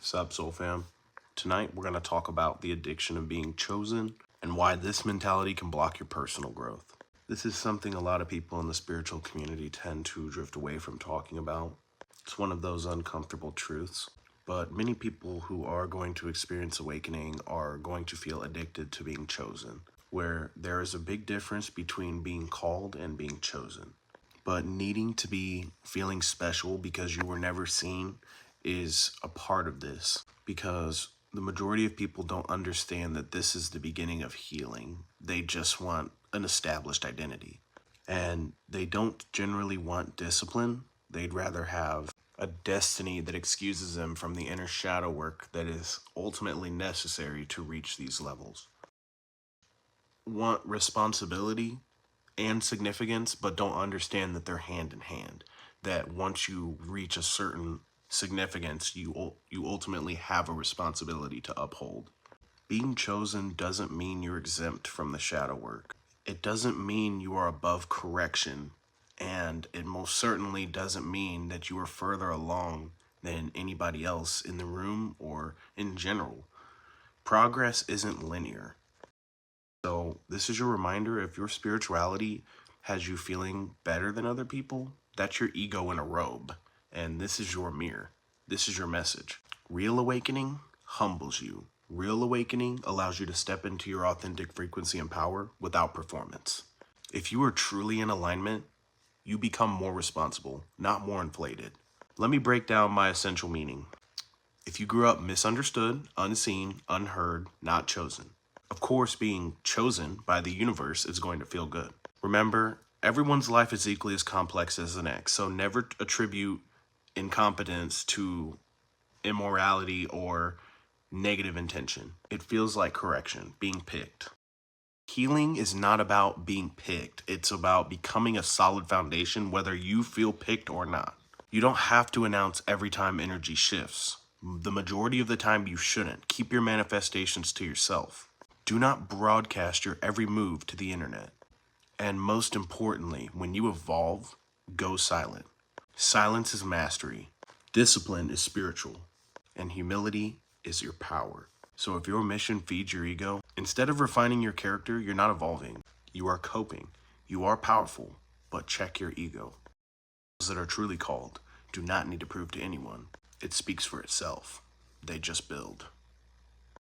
Sup, Soul Fam? Tonight we're going to talk about the addiction of being chosen and why this mentality can block your personal growth. This is something a lot of people in the spiritual community tend to drift away from talking about. It's one of those uncomfortable truths, but many people who are going to experience awakening are going to feel addicted to being chosen, where there is a big difference between being called and being chosen. But needing to be feeling special because you were never seen is a part of this, because the majority of people don't understand that this is the beginning of healing. They just want an established identity, and they don't generally want discipline. They'd rather have a destiny that excuses them from the inner shadow work that is ultimately necessary to reach these levels. Want responsibility and significance, but don't understand that they're hand in hand. That once you reach a certain significance, you ultimately have a responsibility to uphold. Being chosen doesn't mean you're exempt from the shadow work. It doesn't mean you are above correction, and it most certainly doesn't mean that you are further along than anybody else in the room or in general. Progress isn't linear. So this is your reminder: if your spirituality has you feeling better than other people, that's your ego in a robe. And this is your mirror. This is your message. Real awakening humbles you. Real awakening allows you to step into your authentic frequency and power without performance. If you are truly in alignment, you become more responsible, not more inflated. Let me break down my essential meaning. If you grew up misunderstood, unseen, unheard, not chosen, of course, being chosen by the universe is going to feel good. Remember, everyone's life is equally as complex as the next, so never attribute incompetence to immorality or negative intention. It feels like correction, being picked. Healing is not about being picked. It's about becoming a solid foundation, whether you feel picked or not. You don't have to announce every time energy shifts. The majority of the time you shouldn't. Keep your manifestations to yourself. Do not broadcast your every move to the internet. And most importantly, when you evolve, go silent. Silence is mastery. Discipline is spiritual. And humility is your power. So if your mission feeds your ego, instead of refining your character, you're not evolving. You are coping. You are powerful, but check your ego. Those that are truly called do not need to prove to anyone. It speaks for itself. They just build.